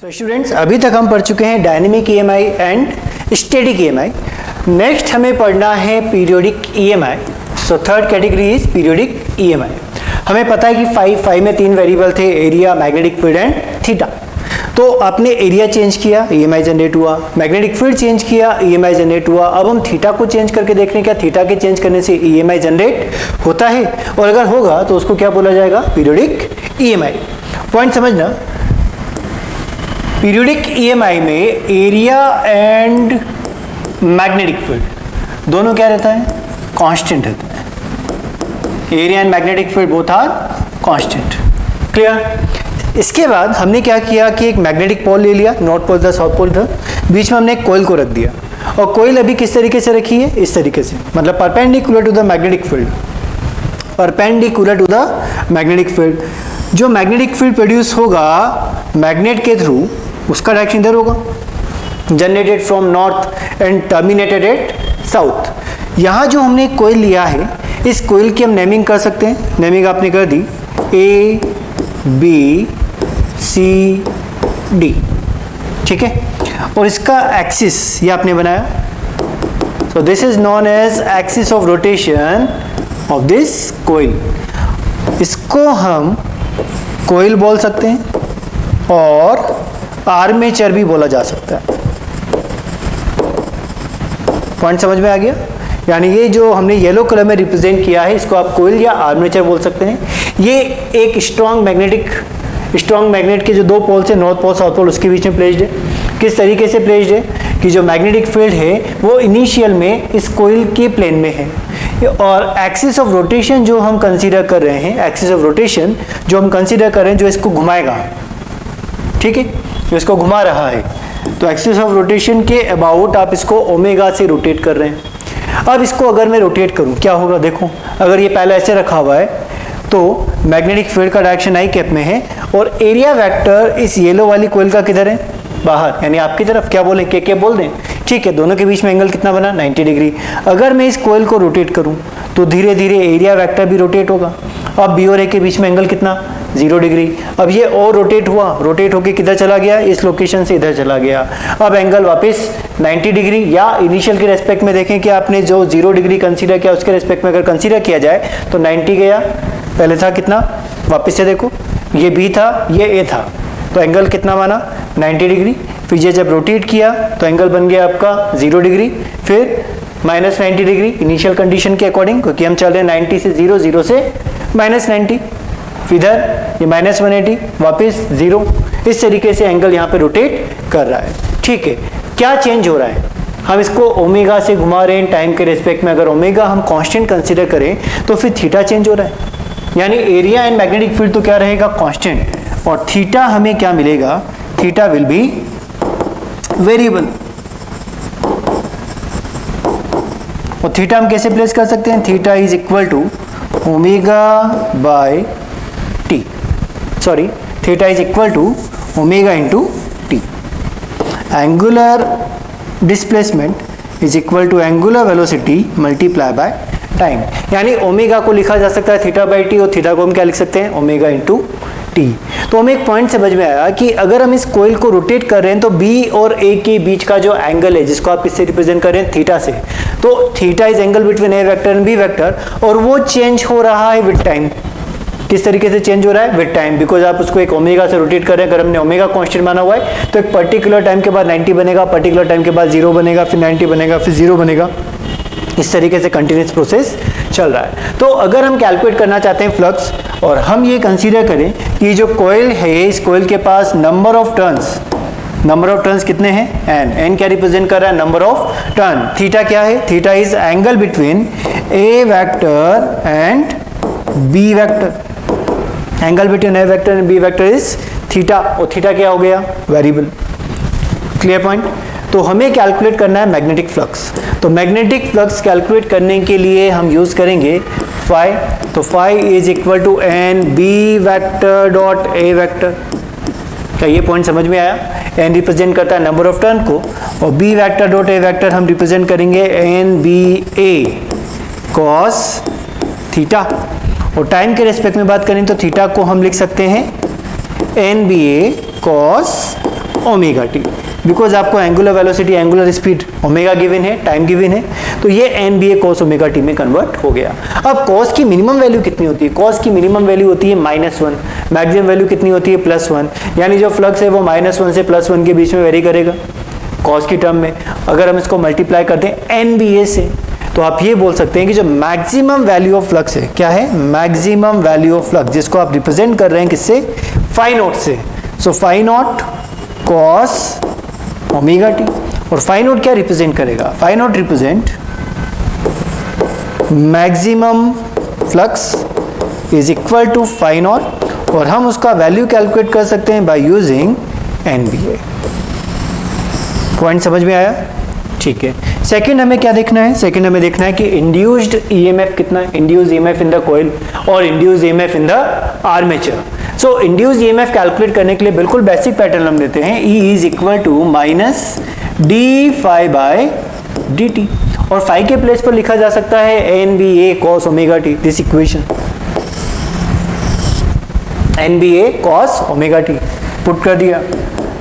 तो स्टूडेंट्स अभी तक हम पढ़ चुके हैं dynamic EMI and static EMI. Next हमें पढ़ना है periodic EMI. So third category is periodic EMI. हमें पता है कि फाइव में 3 वेरिएबल थे, area, magnetic field and theta. तो आपने एरिया चेंज किया, ईएमआई जनरेट हुआ, मैग्नेटिक फील्ड चेंज किया, ईएमआई जनरेट हुआ। अब हम थीटा को चेंज करके देखने का, थीटा के चेंज करने से ईएमआई जनरेट होता है, और अगर होगा तो उसको क्या बोला जाएगा, पीरियोडिक ईएमआई। पॉइंट समझना, पीरियोडिक ईएमआई में एरिया एंड मैग्नेटिक फील्ड दोनों क्या रहता है, कांस्टेंट रहता है। Area and magnetic field both are constant. Clear. इसके बाद हमने क्या किया कि एक मैग्नेटिक पोल ले लिया, नॉर्थ पोल था, साउथ पोल था, बीच में हमने एक कोयल को रख दिया, और कोयल अभी किस तरीके से रखी है, इस तरीके से, मतलब perpendicular to the magnetic field, perpendicular to the magnetic field. जो मैग्नेटिक फील्ड प्रोड्यूस होगा मैग्नेट के थ्रू, उसका डायरेक्शन इधर होगा, generated from north and terminated at south. यहाँ जो हमने कोयल लिया है, इस कोयल की हम नेमिंग कर सकते हैं। नेमिंग आपने कर दी ए बी सी डी, ठीक है, और इसका एक्सिस ये आपने बनाया। So this is known as axis of rotation of this coil. इसको हम कोयल बोल सकते हैं और आर्मेचर भी बोला जा सकता है। पॉइंट समझ में आ गया। यानी ये जो हमने येलो कलर में रिप्रेजेंट किया है, इसको आप कोयल या आर्मेचर बोल सकते हैं। ये एक स्ट्रॉन्ग मैग्नेट के जो 2 पोल्स है, नॉर्थ पोल साउथ पोल, उसके बीच में प्लेस्ड है। किस तरीके से प्लेस्ड है कि जो मैग्नेटिक फील्ड है वो इनिशियल में इस कोयल के प्लेन में है, और एक्सिस ऑफ रोटेशन जो हम कंसीडर कर रहे हैं, एक्सिस ऑफ रोटेशन जो हम कंसीडर कर रहे हैं, जो इसको घुमाएगा, ठीक है, जो इसको घुमा रहा है, तो एक्सिस ऑफ रोटेशन के अबाउट आप इसको ओमेगा से रोटेट कर रहे हैं। अब इसको अगर मैं रोटेट करूं, क्या होगा, देखो, अगर ये पहले ऐसे रखा हुआ है तो मैग्नेटिक फील्ड का डायरेक्शन आई कैप में है, और एरिया वेक्टर इस येलो वाली कोयल का किधर है, बाहर, यानी आपकी तरफ। क्या बोलें, के बोल दें, ठीक है। दोनों के बीच में एंगल कितना बना, 90 डिग्री। अगर मैं इस कोयल को रोटेट करूं तो धीरे धीरे एरिया वेक्टर भी रोटेट होगा। अब बी और ए के बीच में एंगल कितना, 0 डिग्री। अब ये और रोटेट हुआ, रोटेट होके किधर चला गया, इस लोकेशन से इधर चला गया। अब एंगल वापस 90 डिग्री, या इनिशियल के रेस्पेक्ट में देखें कि आपने जो 0 डिग्री कंसीडर किया, उसके रेस्पेक्ट में अगर कंसीडर किया जाए तो 90 गया। पहले था कितना, वापस से देखो, ये बी था, ये ए था, तो एंगल कितना माना, 90 डिग्री। फिर ये जब रोटेट किया तो एंगल बन गया आपका 0 डिग्री, फिर -90 डिग्री इनिशियल कंडीशन के अकॉर्डिंग, क्योंकि हम चल रहे हैं 90 से 0, 0 से -90, इधर ये -180, वापस 0। इस तरीके से एंगल यहाँ पे रोटेट कर रहा है, ठीक है। क्या चेंज हो रहा है, हम इसको ओमेगा से घुमा रहे हैं टाइम के रेस्पेक्ट में। अगर ओमेगा हम कांस्टेंट कंसीडर करें तो फिर थीटा चेंज हो रहा है, यानी एरिया एंड मैग्नेटिक फील्ड तो क्या रहेगा, कांस्टेंट, और थीटा हमें क्या मिलेगा, थीटा विल बी वेरिएबल। और थीटा हम कैसे प्लेस कर सकते हैं, theta is equal to omega by t, sorry, theta is equal to omega into t. Angular displacement is equal to angular velocity multiply by time. यानी omega को लिखा जा सकता है थीटा बाई टी, और थीटा को हम क्या लिख सकते हैं, ओमेगा इंटू टी। तो हमें एक पॉइंट समझ में आया कि अगर हम इस कोयल को रोटेट कर रहे हैं तो बी और ए के बीच का जो एंगल है, जिसको आप किससे रिप्रेजेंट कर रहे हैं, थीटा से, तो theta is angle between A vector and B vector, और वो चेंज हो रहा है विद टाइम। किस तरीके से चेंज हो रहा है, विद टाइम, बिकॉज आप उसको एक ओमेगा से रोटेट कर रहे हैं। अगर हमने ओमेगा कांस्टेंट माना हुआ है तो एक पर्टिकुलर टाइम के बाद 90 बनेगा, पर्टिकुलर टाइम के बाद 0 बनेगा, फिर 90 बनेगा, फिर 0 बनेगा। इस तरीके से कंटिन्यूस प्रोसेस चल रहा है। तो अगर हम कैलकुलेट करना चाहते हैं फ्लक्स, और हम ये कंसीडर करें कि जो कोयल है, इस कोयल के पास नंबर ऑफ टर्न्स कितने हैं, एन क्या रिप्रेजेंट कर रहा है, नंबर ऑफ टर्न। थीटा क्या है, theta is angle between A vector and B vector. Angle between A vector and B vector is theta, और थीटा क्या हो गया, वेरिएबल। Clear point. तो हमें कैलकुलेट करना है मैग्नेटिक फ्लक्स। तो मैग्नेटिक फ्लक्स कैलकुलेट करने के लिए हम यूज करेंगे फाई। तो phi is equal to N B vector dot A vector. क्या ये पॉइंट समझ में आया, एन रिप्रेजेंट करता है नंबर ऑफ टर्न को, और B vector dot A vector हम रिप्रेजेंट करेंगे N B A cos theta. और टाइम के रेस्पेक्ट में बात करें तो थीटा को हम लिख सकते हैं N B A cos omega t, because आपको angular velocity, angular speed omega given है, टाइम गिवन है, तो ये N B A cos omega t में कन्वर्ट हो गया। अब कॉस की मिनिमम वैल्यू कितनी होती है? कॉस की मिनिमम वैल्यू होती है -1, मैक्सिमम वैल्यू कितनी होती है? +1, यानी जो फ्लक्स है वो -1 से +1 के बीच में वेरी करेगा कॉस की टर्म में। अगर हम इसको मल्टीप्लाई करते हैं एन बी ए से, तो आप ये बोल सकते हैं कि जो मैक्सिमम वैल्यू ऑफ फ्लक्स है, क्या है? मैक्सिमम वैल्यू ऑफ फ्लक्स, जिसको आप रिप्रेजेंट कर रहे हैं किससे? फाई नॉट से। So phi naught cos omega t, और फाई नॉट क्या रिप्रेजेंट करेगा? Phi naught represent maximum flux is equal to phi naught, और हम उसका वैल्यू कैलकुलेट कर सकते हैं by using N B A. Point समझ में आया? ठीक है। सेकंड हमें क्या देखना है? सेकंड हमें देखना है कि इंड्यूस्ड ईएमएफ कितना है, induced EMF in the coil और induced EMF in the armature. So induced EMF calculate करने के लिए बिल्कुल बेसिक पैटर्न हम लेते हैं, E is equal to minus d phi by d t, और फाई के प्लेस पर लिखा जा सकता है N B A cos omega t, this equation N B A cos omega t put कर दिया।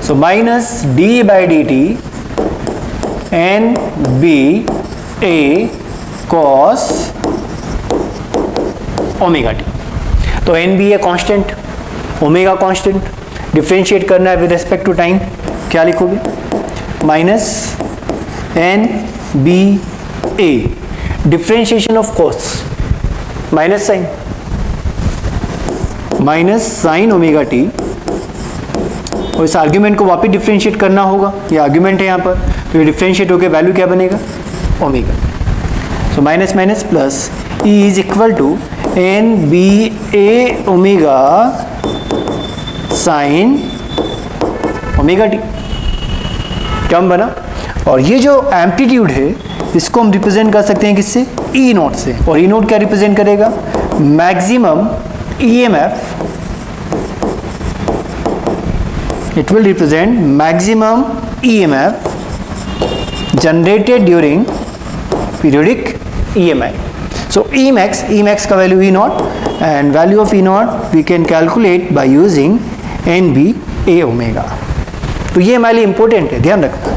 So minus d by d t N B A cos omega t. तो N B A constant, omega constant, differentiate करना है with respect to time, क्या लिखोगे? Minus N B A, differentiation of cos, minus sine, minus sine omega t, और इस argument को वापस differentiate करना होगा, ये आर्ग्यूमेंट है यहाँ पर, तो ये डिफ्रेंशिएट होकर वैल्यू क्या बनेगा? Omega. So minus minus plus, E is equal to N B A omega sine omega t, term बना। और ये जो एम्पलीट्यूड है इसको हम रिप्रेजेंट कर सकते हैं किससे? E नॉट से, और E नॉट क्या रिप्रेजेंट करेगा? Maximum EMF, it will represent maximum EMF generated during periodic EMI. So Emax का value E naught, and value of E naught we can calculate by using NBA omega. तो ये हमारे लिए important है, ध्यान रखना।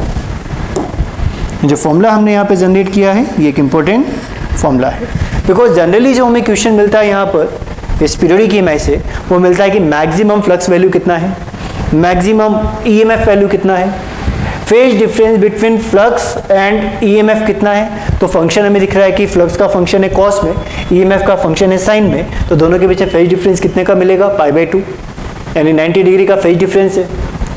जो फॉर्मूला हमने यहाँ पे जनरेट किया है ये एक इम्पोर्टेंट फॉर्मूला है, बिकॉज जनरली जो हमें क्वेश्चन मिलता है यहाँ पर इस पीरियोडिक EMI से, वो मिलता है कि मैक्सिमम फ्लक्स वैल्यू कितना है, मैक्सिमम EMF वैल्यू कितना है, phase difference between flux and EMF कितना है। तो फंक्शन हमें दिख रहा है कि फ्लक्स का फंक्शन है कॉस में, EMF का फंक्शन है साइन में, तो दोनों के बीच में फेज डिफरेंस कितने का मिलेगा? π/2, यानी 90 डिग्री का फेज डिफरेंस है।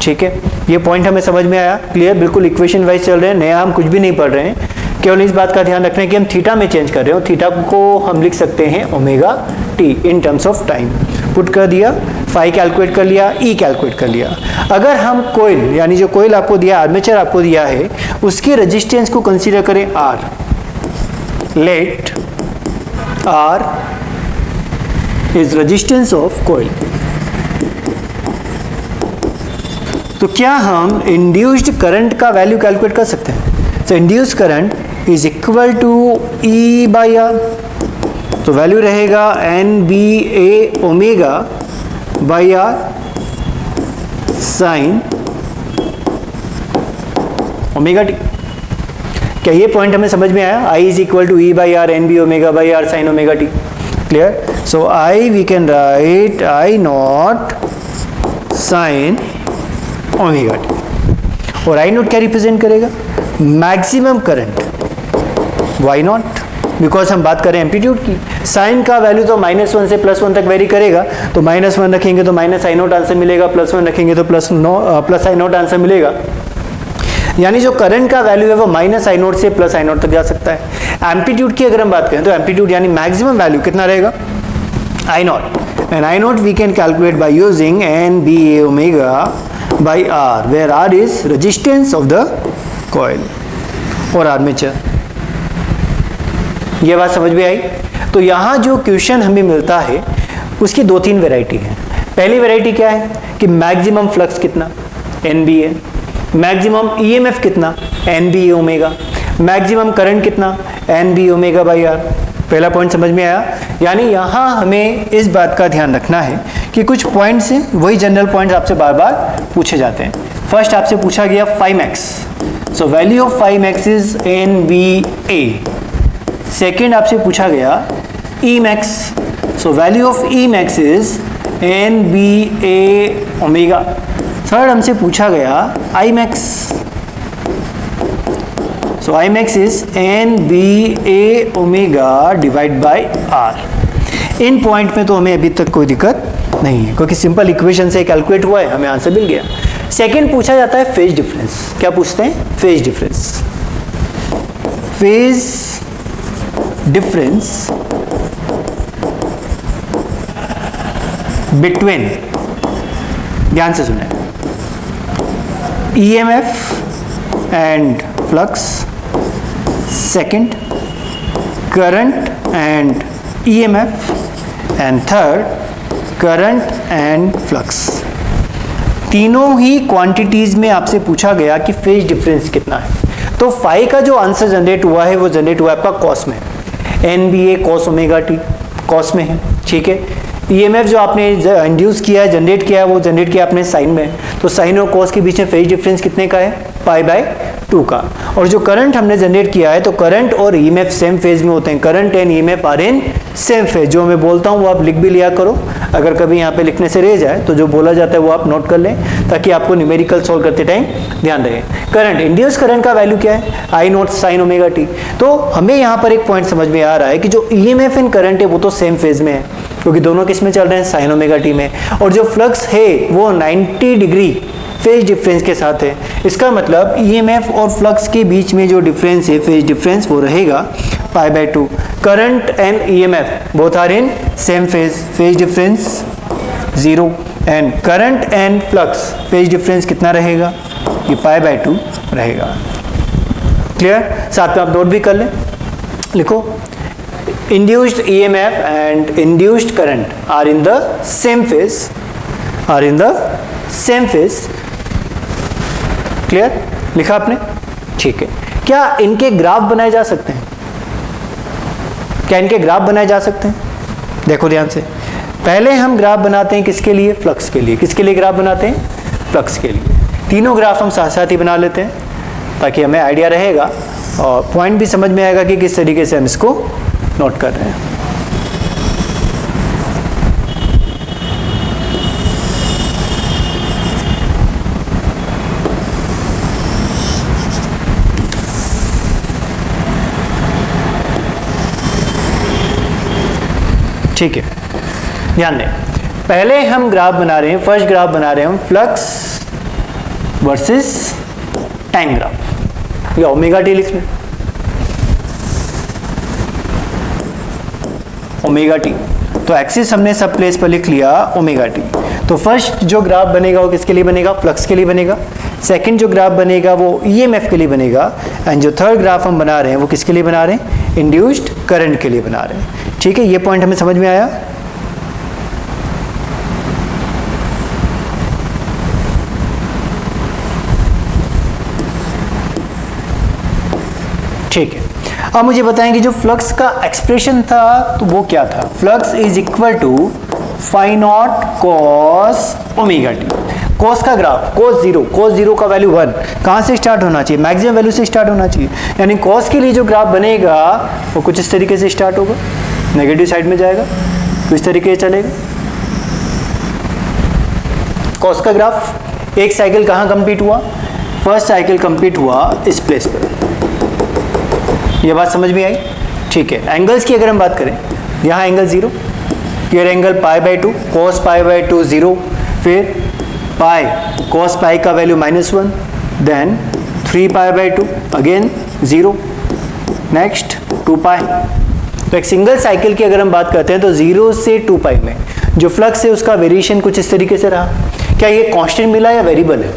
ठीक है, ये पॉइंट हमें समझ में आया, क्लियर? बिल्कुल इक्वेशन वाइज चल रहे हैं, नया हम कुछ भी नहीं पढ़ रहे हैं, केवल इस बात का ध्यान रखना है कि हम थीटा में चेंज कर रहे हो, थीटा को हम लिख सकते हैं omega T in terms of time. Put कर दिया, फाई कैलकुलेट कर लिया, ई कैलकुलेट कर लिया। अगर हम कोयल, यानी जो कोयल आपको दिया, आर्मेचर आपको दिया है, उसके रेजिस्टेंस को कंसीडर करें R, let R is resistance of coil, तो क्या हम इंड्यूस्ड करंट का वैल्यू कैलकुलेट कर सकते हैं? तो induced current is equal to E by R, तो वैल्यू रहेगा N B A omega by R sine omega t. क्या ये पॉइंट हमें समझ में आया? I is equal to E by R N B omega by R sine omega t, clear? So I we can right I naught sine omega t, और I naught क्या represent करेगा? Maximum current, why naught? Because हम बात करें amplitude की, sign का value तो -1 से +1 तक वेरी करेगा, तो -1 रखेंगे तो माइनस आई नॉट आंसर मिलेगा, +1 रखेंगे तो प्लस आई नॉट आंसर मिलेगा, यानी जो करंट का वैल्यू है वो माइनस आई नॉट से प्लस आई नॉट तक जा सकता है। एम्पलीट्यूड की अगर हम बात करें तो एम्पलीट्यूड यानी मैक्सिमम वैल्यू कितना रहेगा? I not, and I not we can calculate by using N B A omega by R, where R is resistance of the coil और आर्मेचर। ये बात समझ में आई? तो यहाँ जो क्वेश्चन हमें मिलता है उसकी 2-3 वैरायटी है। पहली वैरायटी क्या है कि मैक्सिमम फ्लक्स कितना, N B A, maximum EMF कितना, N B A omega, maximum current कितना, N B omega by R. पहला पॉइंट समझ में आया? यानी यहाँ हमें इस बात का ध्यान रखना है कि कुछ पॉइंट्स हैं, वही जनरल पॉइंट्स आपसे बार बार पूछे जाते हैं। फर्स्ट आपसे पूछा गया 5x, so value of 5x is NBA। Second आपसे पूछा गया Emax, so value of Emax is NBA omega. Third हमसे पूछा गया Imax, so Imax is NBA omega divide by R। In point में तो हमें अभी तक कोई दिक्कत नहीं है क्योंकि सिंपल इक्वेशन से कैलकुलेट हुआ है, हमें आंसर मिल गया। सेकंड पूछा जाता है फेज डिफरेंस। क्या पूछते हैं? Phase difference. Phase difference between, ध्यान से सुने, EMF and flux, second current and EMF, and third current and flux. तीनों ही क्वांटिटीज में आपसे पूछा गया कि फेज डिफरेंस कितना है। तो फाई का जो आंसर जनरेट हुआ है वो जनरेट हुआ है आपका कॉस में, NBA cos omega t cos में है, ठीक है। EMF जो आपने इंड्यूस किया है, जनरेट किया है, वो जनरेट किया आपने साइन में, तो साइन और कॉस के बीच में फेज डिफरेंस कितने का है? π/2 का। और जो करंट हमने जनरेट किया है, तो करंट और EMF सेम फेज में होते हैं, current and EMF are in same phase. जो मैं बोलता हूँ वो आप लिख भी लिया करो, अगर कभी यहाँ पे लिखने से रह जाए तो जो बोला जाता है वो आप नोट कर लें ताकि आपको न्यूमेरिकल सॉल्व करते टाइम ध्यान रहे। करंट, इंड्यूस करंट का वैल्यू क्या है? I0 sin omega t. तो हमें यहाँ पर एक पॉइंट समझ में आ रहा है कि जो EMF एंड करंट है वो तो सेम फेज में है क्योंकि दोनों किस में चल रहे हैं? साइन ओमेगा टी में। और जो फ्लक्स है वो 90 डिग्री फेज डिफरेंस के साथ है। इसका मतलब EMF और फ्लक्स के बीच में जो डिफरेंस है, फेज डिफरेंस, वो रहेगा π/2। Current and EMF both are in same phase, phase difference 0, and current and flux phase difference कितना रहेगा? ये π/2 रहेगा। क्लियर? साथ में आप नोट भी कर लें, लिखो induced EMF and induced current are in the same phase, are in the same phase। Clear? लिखा आपने? ठीक है। क्या इनके ग्राफ बनाए जा सकते हैं? क्या इनके ग्राफ बनाए जा सकते हैं? देखो ध्यान से, पहले हम ग्राफ बनाते हैं किसके लिए? फ्लक्स के लिए। किसके लिए ग्राफ बनाते हैं? फ्लक्स के लिए। तीनों ग्राफ हम साथ साथ ही बना लेते हैं ताकि हमें आइडिया रहेगा और पॉइंट भी समझ में आएगा कि किस तरीके से हम इसको नोट कर रहे हैं। ठीक है, ध्यान दें, पहले हम ग्राफ बना रहे हैं, फर्स्ट ग्राफ बना रहे हैं हम फ्लक्स वर्सेस टाइम ग्राफ, या ओमेगा टी लिख लें, ओमेगा टी। तो एक्सिस हमने सब प्लेस पर लिख लिया ओमेगा टी। तो फर्स्ट जो ग्राफ बनेगा वो किसके लिए बनेगा? फ्लक्स के लिए बनेगा। सेकंड जो ग्राफ बनेगा वो EMF के लिए बनेगा, एंड जो थर्ड ग्राफ हम बना रहे हैं वो किसके लिए बना रहे हैं? इंड्यूस्ड करंट के लिए बना रहे हैं। ठीक है, ये पॉइंट हमें समझ में आया? ठीक है, अब मुझे बताएं कि जो फ्लक्स का एक्सप्रेशन था तो वो क्या था? Flux is equal to phi naught cos omega t. Cos का ग्राफ, कॉस जीरो का वैल्यू 1, कहाँ से स्टार्ट होना चाहिए? मैक्सिमम वैल्यू से स्टार्ट होना चाहिए। यानी कॉस के लिए जो ग्राफ बनेगा वो कुछ इस तरीके से स्टार्ट होगा, नेगेटिव साइड में जाएगा, तो इस तरीके से चलेगा कॉस का ग्राफ। एक साइकिल कहाँ कंप्लीट हुआ? फर्स्ट साइकिल कंप्लीट हुआ इस प्लेस पर। ये बात समझ में आई? ठीक है, एंगल्स की अगर हम बात करें, यहाँ एंगल 0, ये एंगल π/2, cos π/2 0, फिर पाई cos पाई का वैल्यू -1, देन 3π/2 अगेन 0, नेक्स्ट 2π। तो एक सिंगल साइकिल की अगर हम बात करते हैं तो 0 से 2π में जो फ्लक्स है उसका वेरिएशन कुछ इस तरीके से रहा। क्या ये कांस्टेंट मिला या वेरिएबल है?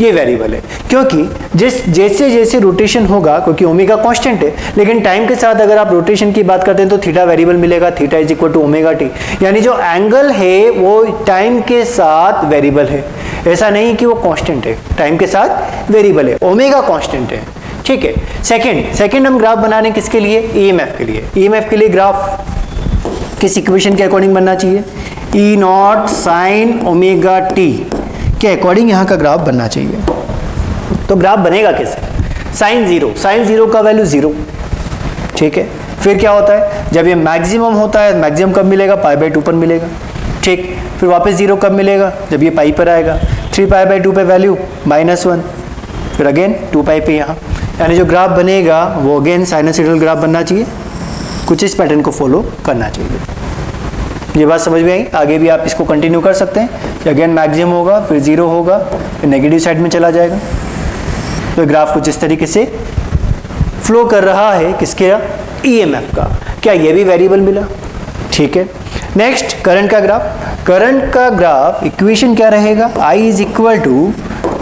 ये वेरिएबल है, क्योंकि जैसे जैसे रोटेशन होगा, क्योंकि ओमेगा कांस्टेंट है, लेकिन टाइम के साथ अगर आप रोटेशन की बात करते हैं तो थीटा वेरिएबल मिलेगा, theta is equal to omega t. यानी जो एंगल है वो टाइम के साथ वेरिएबल है, ऐसा नहीं कि वो कांस्टेंट है, टाइम के साथ वेरिएबल है, ओमेगा कांस्टेंट है। ठीक है, सेकंड हम ग्राफ बना रहे हैं किसके लिए? EMF के लिए। EMF के लिए ग्राफ किस इक्वेशन के अकॉर्डिंग बनना चाहिए? E0 sin ओमेगा टी के अकॉर्डिंग यहाँ का ग्राफ बनना चाहिए। तो ग्राफ बनेगा कैसे? साइन जीरो का वैल्यू 0, ठीक है। फिर क्या होता है, जब ये मैक्सिमम होता है, मैक्सिमम कब मिलेगा? π/2 पर मिलेगा, ठीक। फिर वापस 0 कब मिलेगा? जब ये पाई पर आएगा। 3π/2 पे वैल्यू -1, फिर अगेन 2π पे यहाँ, यानी जो ग्राफ बनेगा वो अगेन साइनोसॉइडल ग्राफ बनना चाहिए, कुछ इस पैटर्न को फॉलो करना चाहिए। ये बात समझ में आई? आगे भी आप इसको कंटिन्यू कर सकते हैं कि अगेन मैक्सिमम होगा, फिर 0 होगा, फिर नेगेटिव साइड में चला जाएगा। तो ग्राफ कुछ इस तरीके से फ्लो कर रहा है, किसके? ईएमएफ का। क्या ये भी वेरिएबल मिला? ठीक है। नेक्स्ट करंट का ग्राफ। करंट का ग्राफ इक्वेशन क्या रहेगा? I is equal to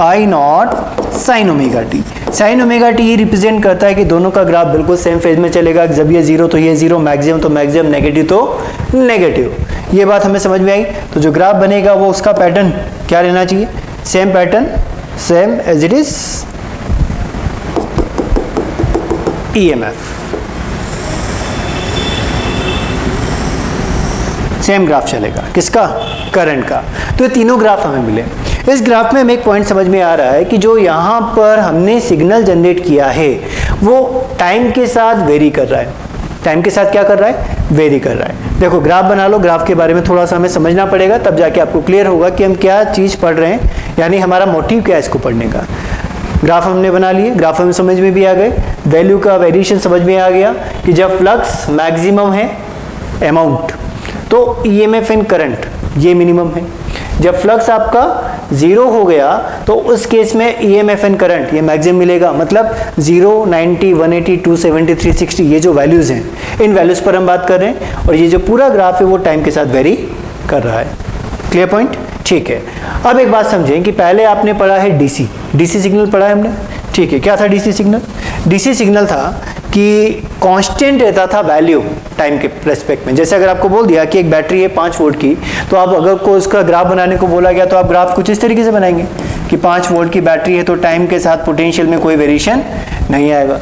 I0 sine omega t. Sine omega t represent करता है कि दोनों का ग्राफ बिल्कुल सेम फेज में चलेगा। जब ये 0 तो ये 0, मैक्सिमम तो मैक्सिमम, नेगेटिव तो नेगेटिव। ये बात हमें समझ में आई। तो जो ग्राफ बनेगा वो उसका पैटर्न क्या रहना चाहिए? Same pattern, same as it is EMF, same graph चलेगा। किसका? करंट का। तो ये तीनों ग्राफ हमें मिले। इस ग्राफ में हमें एक पॉइंट समझ में आ रहा है कि जो यहाँ पर हमने सिग्नल जनरेट किया है वो टाइम के साथ वेरी कर रहा है। टाइम के साथ क्या कर रहा है? वेरी कर रहा है। देखो ग्राफ बना लो, ग्राफ के बारे में थोड़ा सा हमें समझना पड़ेगा, तब जाके आपको क्लियर होगा कि हम क्या चीज़ पढ़ रहे हैं, यानी हमारा मोटिव क्या है इसको पढ़ने का। ग्राफ हमने बना लिए, ग्राफ हमें समझ में भी आ गए, वैल्यू का वेरिएशन समझ में आ गया कि जब फ्लक्स मैक्सिमम है अमाउंट तो EMF इन करंट ये मिनिमम है। जब फ्लक्स आपका 0 हो गया तो उस केस में EMF इन करंट ये मैक्सिमम मिलेगा। मतलब 0, 90, 180, 270, 360 ये जो वैल्यूज हैं, इन वैल्यूज पर हम बात कर रहे हैं, और ये जो पूरा ग्राफ है वो टाइम के साथ वेरी कर रहा है। Clear point? ठीक है। अब एक बात समझें कि पहले आपने पढ़ा है डीसी सिग्नल पढ़ा है हमने, ठीक है। क्या था डीसी सिग्नल? डीसी सिग्नल था कि कांस्टेंट रहता था वैल्यू टाइम के रेस्पेक्ट में। जैसे अगर आपको बोल दिया कि एक बैटरी है 5 वोल्ट की, तो आप अगर को उसका ग्राफ बनाने को बोला गया तो आप ग्राफ कुछ इस तरीके से बनाएंगे कि 5 वोल्ट की बैटरी है तो टाइम के साथ पोटेंशियल में कोई वेरिएशन नहीं आएगा,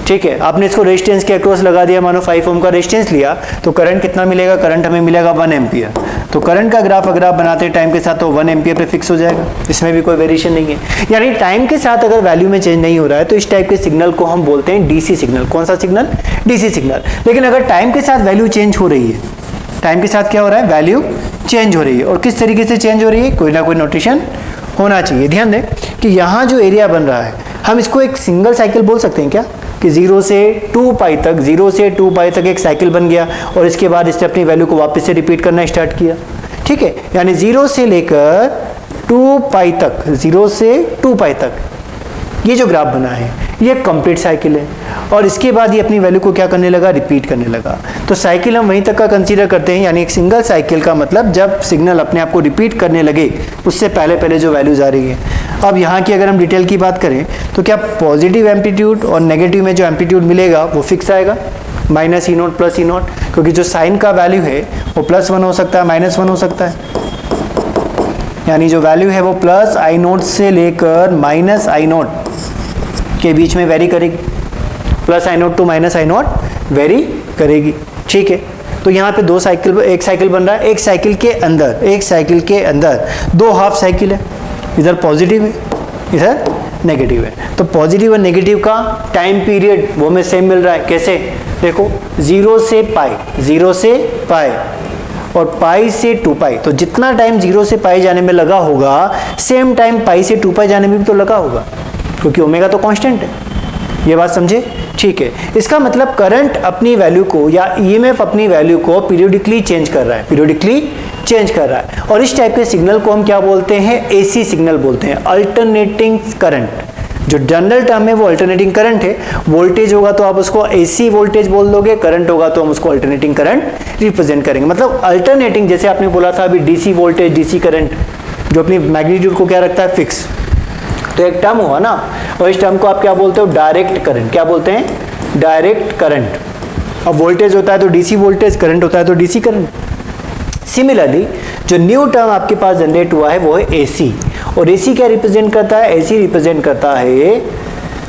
ठीक है। आपने इसको रेजिस्टेंस के अक्रॉस लगा दिया, मानो 5 ओम का रेजिस्टेंस लिया, तो करंट कितना मिलेगा? करंट हमें मिलेगा 1 एम्पियर। तो करंट का ग्राफ अगर आप बनाते हैं टाइम के साथ तो 1 एम्पियर पे फिक्स हो जाएगा, इसमें भी कोई वेरिएशन नहीं है। यानी टाइम के साथ अगर वैल्यू में चेंज नहीं हो रहा है तो इस टाइप के सिग्नल को हम बोलते हैं डीसी सिग्नल। कौन सा सिग्नल? DC signal. लेकिन अगर टाइम के साथ वैल्यू चेंज हो रही है, टाइम के साथ क्या हो रहा है? वैल्यू चेंज हो रही है। और किस तरीके से चेंज हो रही है? कोई ना कोई नोटेशन होना चाहिए। ध्यान दें कि यहाँ जो एरिया बन रहा है, हम इसको एक सिंगल साइकिल बोल सकते हैं क्या? कि 0 से 2π तक, 0 से 2π तक एक साइकिल बन गया, और इसके बाद इसने अपनी वैल्यू को वापस से रिपीट करना स्टार्ट किया, ठीक है। यानी 0 से लेकर 2π तक, 0 से 2π तक ये जो ग्राफ बना है ये कंप्लीट साइकिल है, और इसके बाद ये अपनी वैल्यू को क्या करने लगा? रिपीट करने लगा। तो साइकिल हम वहीं तक का कंसीडर करते हैं, यानी एक सिंगल साइकिल का मतलब जब सिग्नल अपने आप को रिपीट करने लगे उससे पहले पहले जो वैल्यूज आ रही है। अब यहाँ की अगर हम डिटेल की बात करें तो क्या पॉजिटिव एम्पलीट्यूड और नेगेटिव में जो एम्पलीट्यूड मिलेगा वो फिक्स आएगा, -E0 +E0, क्योंकि जो साइन का वैल्यू है वो +1 हो सकता है, -1 हो सकता है। यानी जो वैल्यू है वो +I0 से लेकर -I0 के बीच में वेरी करेगी, +I0 टू -I0 वेरी करेगी, ठीक है। तो यहाँ पे एक साइकिल बन रहा है, एक साइकिल के अंदर 2 हाफ साइकिल है, इधर पॉजिटिव है, इधर नेगेटिव है। तो पॉजिटिव और नेगेटिव का टाइम पीरियड वो हमें सेम मिल रहा है। कैसे? देखो 0 से π और π से 2π, तो जितना टाइम 0 से π जाने में लगा होगा सेम टाइम π से 2π जाने में भी तो लगा होगा, क्योंकि ओमेगा तो कांस्टेंट है। ये बात समझे? ठीक है। इसका मतलब करंट अपनी वैल्यू को या EMF अपनी वैल्यू को पीरियोडिकली चेंज कर रहा है, और इस टाइप के सिग्नल को हम क्या बोलते हैं? AC सिग्नल बोलते हैं, अल्टरनेटिंग करंट। जो जनरल टर्म है वो अल्टरनेटिंग करंट है। वोल्टेज होगा तो आप उसको AC वोल्टेज बोल दोगे, करंट होगा तो हम उसको अल्टरनेटिंग करंट रिप्रेजेंट करेंगे। मतलब अल्टरनेटिंग, जैसे आपने बोला था अभी DC वोल्टेज, DC करंट जो अपनी मैग्नीट्यूड को क्या रखता है? फिक्स। तो एक टर्म हुआ ना, और इस टर्म को आप क्या बोलते हो? Direct current. क्या बोलते हैं? Direct current. अब वोल्टेज होता है तो DC वोल्टेज, करंट होता है तो DC करंट। सिमिलरली जो न्यू टर्म आपके पास जनरेट हुआ है वो है AC, और AC क्या रिप्रेजेंट करता है? AC रिप्रेजेंट करता है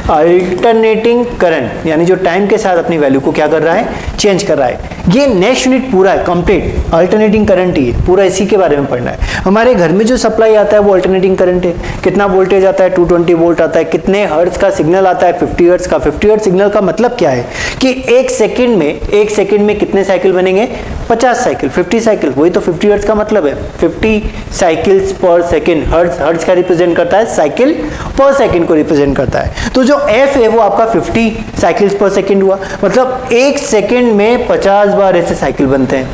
अल्टरनेटिंग करंट, यानी जो टाइम के साथ अपनी वैल्यू को क्या कर रहा है, चेंज कर रहा है। ये नेक्स्ट यूनिट पूरा है कंप्लीट अल्टरनेटिंग करंट ही है, पूरा इसी के बारे में पढ़ना है। हमारे घर में जो सप्लाई आता है वो अल्टरनेटिंग करंट है। कितना वोल्टेज आता है, 220 वोल्ट आता है। कितने हर्ट्ज का सिग्नल आता है, 50 हर्ट्ज का। 50 हर्ट्ज सिग्नल का मतलब क्या है कि एक सेकंड में कितने साइकिल बनेंगे, 50 साइकिल, 50 साइकिल, वही तो 50 हर्ट्ज का मतलब है। 50 साइकिल्स पर सेकंड। हर्ट्ज का रिप्रेजेंट करता है, साइकिल पर सेकंड को रिप्रेजेंट करता है। तो जो एफ है वो आपका 50 साइकिल्स पर सेकंड हुआ, मतलब एक सेकंड में 50 बार ऐसे साइकिल बनते हैं।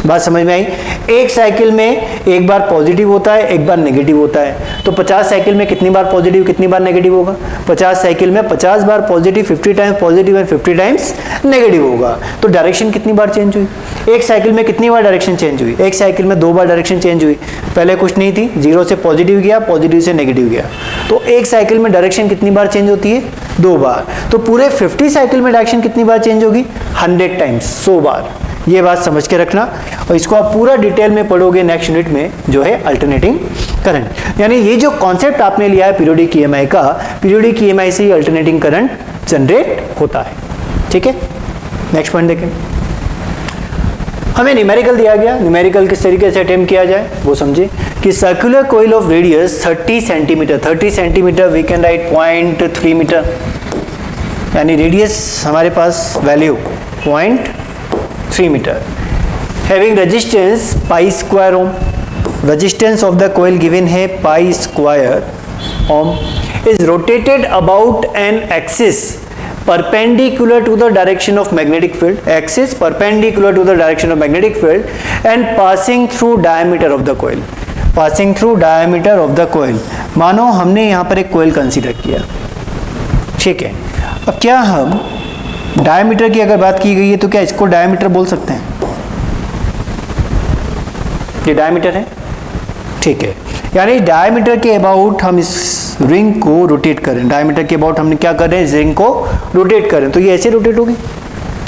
बात समझ में आई? एक साइकिल में एक बार पॉजिटिव होता है, एक बार नेगेटिव होता है। तो 50 साइकिल में कितनी बार पॉजिटिव, कितनी बार नेगेटिव होगा? 50 साइकिल में 50 बार positive, 50 times positive and 50 times negative होगा। तो डायरेक्शन कितनी बार चेंज हुई? एक साइकिल में कितनी बार डायरेक्शन चेंज हुई? एक साइकिल में 2 बार डायरेक्शन चेंज हुई। पहले कुछ नहीं थी, 0 से पॉजिटिव गया, पॉजिटिव से नेगेटिव गया। तो एक साइकिल में डायरेक्शन कितनी बार चेंज होती है? 2 बार। तो पूरे 50 साइकिल में डायरेक्शन कितनी बार चेंज होगी? 100 टाइम्स, 100 बार। ये बात समझ के रखना, और इसको आप पूरा डिटेल में पढ़ोगे नेक्स्ट यूनिट में, जो है अल्टरनेटिंग करंट। यानी ये जो कॉन्सेप्ट आपने लिया है पीरियोडिक ईएमआई का, पीरियोडिक ईएमआई से ही अल्टरनेटिंग करंट जनरेट होता है। ठीक है, नेक्स्ट पॉइंट देखें। हमें न्यूमेरिकल दिया गया, न्यूमेरिकल किस तरीके से अटेम्प्ट किया जाए वो समझे कि circular coil of radius 30 centimetre, 30 centimetre we can write 0.3 metre, यानी रेडियस हमारे पास value 0.3 metre, having resistance pi square ohm, resistance of the coil given है pi square ohm, is rotated about an axis perpendicular to the direction of magnetic field, axis perpendicular to the direction of magnetic field and passing through diameter of the coil, passing through diameter of the coil। मानो हमने यहाँ पर एक कोयल consider किया, ठीक है। अब क्या हम डायमीटर की अगर बात की गई है तो क्या इसको डायमीटर बोल सकते हैं? ये डायमीटर है, ठीक है। यानी डायमीटर के अबाउट हम इस रिंग को रोटेट करें, डायमीटर के अबाउट हमने क्या कर रहे हैं, इस रिंग को रोटेट करें, तो ये ऐसे रोटेट होगी,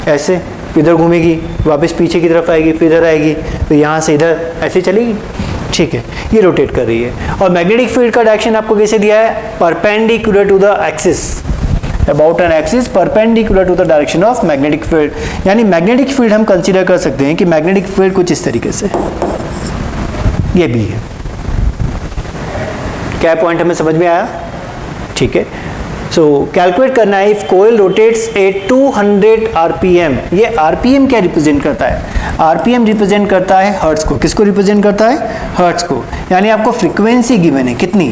ऐसे इधर घूमेगी, वापस पीछे की तरफ आएगी, फिर इधर आएगी, फिर यहाँ से इधर ऐसे चलेगी, ठीक है। ये रोटेट कर रही है। और मैग्नेटिक फील्ड का डायरेक्शन आपको कैसे दिया है? Perpendicular to the axis, about an axis perpendicular to the direction of magnetic field. यानी मैग्नेटिक फील्ड हम कंसीडर कर सकते हैं कि मैग्नेटिक फील्ड कुछ इस तरीके से, ये भी है। क्या पॉइंट हमें समझ में आया? ठीक है। सो कैलकुलेट करना है, if coil rotates at 200 RPM. ये आरपीएम क्या रिप्रेजेंट करता है? आरपीएम रिप्रेजेंट करता है हर्ट्ज को। किसको रिप्रेजेंट करता है? हर्ट्ज को। यानी आपको फ्रीक्वेंसी गिवन है कितनी?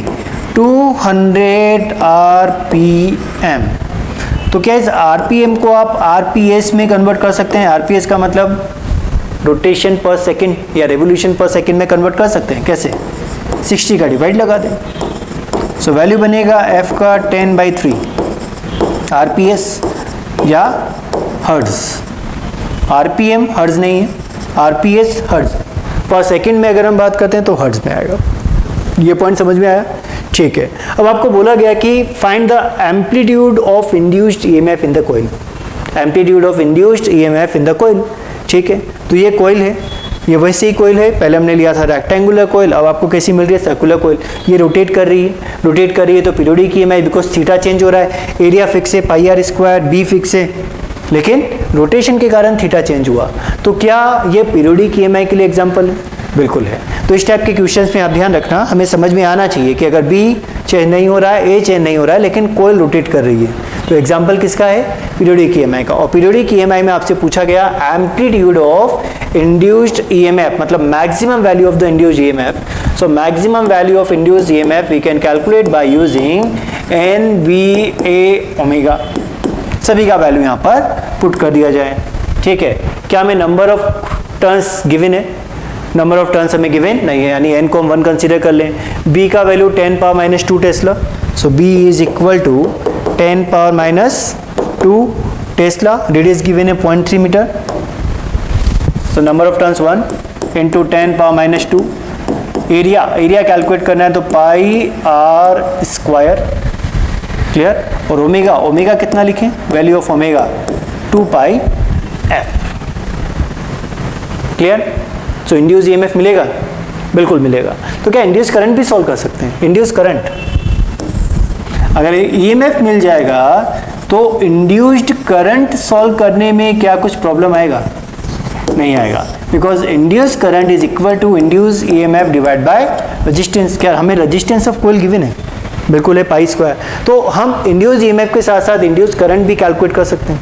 200 आरपीएम। तो क्या इस आरपीएम को आप आरपीएस में कन्वर्ट कर सकते हैं? आरपीएस का मतलब रोटेशन पर सेकंड या रेवोल्यूशन पर सेकंड में कन्वर्ट कर सकते हैं। कैसे? 60 का डिवाइड लगा दें, सो वैल्यू बनेगा एफ का 10/3 आरपीएस या हर्ट्ज। आरपीएम हर्ट्ज नहीं है, आरपीएस हर्ट्ज। पर सेकंड में अगर हम बात करते हैं तो हर्ट्ज में आएगा। ये पॉइंट समझ में आया? ठीक है। अब आपको बोला गया कि find the amplitude of induced EMF in the coil, amplitude of induced EMF in the coil. ठीक है, तो ये कोइल है, ये वैसे ही कोइल है। पहले हमने लिया था रेक्टेंगुलर कोइल, अब आपको कैसी मिल रही है? Circular coil. ये रोटेट कर रही है, रोटेट कर रही है तो periodic EMI, because theta change हो रहा है, एरिया फिक्स है पाई आर स्क्वायर, बी फिक्स है, लेकिन रोटेशन के कारण थीटा चेंज हुआ। तो क्या ये पीरियोडिक ईएमआई के लिए एग्जाम्पल है? बिल्कुल है। तो इस टाइप के क्वेश्चंस में आप ध्यान रखना, हमें समझ में आना चाहिए कि अगर बी चेंज नहीं हो रहा है, ए चेंज नहीं हो रहा है, लेकिन कोइल रोटेट कर रही है, तो एग्जाम्पल किसका है? पीरियोडिक ईएमआई का। और पीरियोडिक ईएमआई में आपसे पूछा गया एम्पलीट्यूड ऑफ इंड्यूस्ड ईएमएफ, मतलब maximum value of the induced EMF. So maximum value of induced EMF we can calculate by using N V A omega. सभी का वैल्यू यहाँ पर पुट कर दिया जाए। ठीक है, क्या हमें नंबर ऑफ टर्न्स गिवन है? नंबर ऑफ टर्न्स हमें गिवन नहीं है, यानी एन को हम 1 कंसीडर कर लें। बी का value 10⁻² tesla, so B is equal to 10⁻² tesla. Radius given है 0.3 metre, so number of turns 1 into 10⁻²। Area calculate करना है तो पाई आर स्क्वायर, क्लियर। और ओमेगा कितना लिखें? Value of omega 2πf, clear. So induce EMF मिलेगा? बिल्कुल मिलेगा। तो क्या इंड्यूस करंट भी सॉल्व कर सकते हैं? इंड्यूस करंट, अगर ईएमएफ मिल जाएगा तो इंड्यूस्ड करंट सॉल्व करने में क्या कुछ प्रॉब्लम आएगा? नहीं आएगा, because induced current is equal to induced EMF divide by resistance. क्या हमें रेजिस्टेंस ऑफ कोइल गिवन है? बिल्कुल है, पाई स्क्वायर। तो हम इंड्यूस्ड ईएमएफ के साथ साथ इंड्यूस्ड करंट भी कैलकुलेट कर सकते हैं।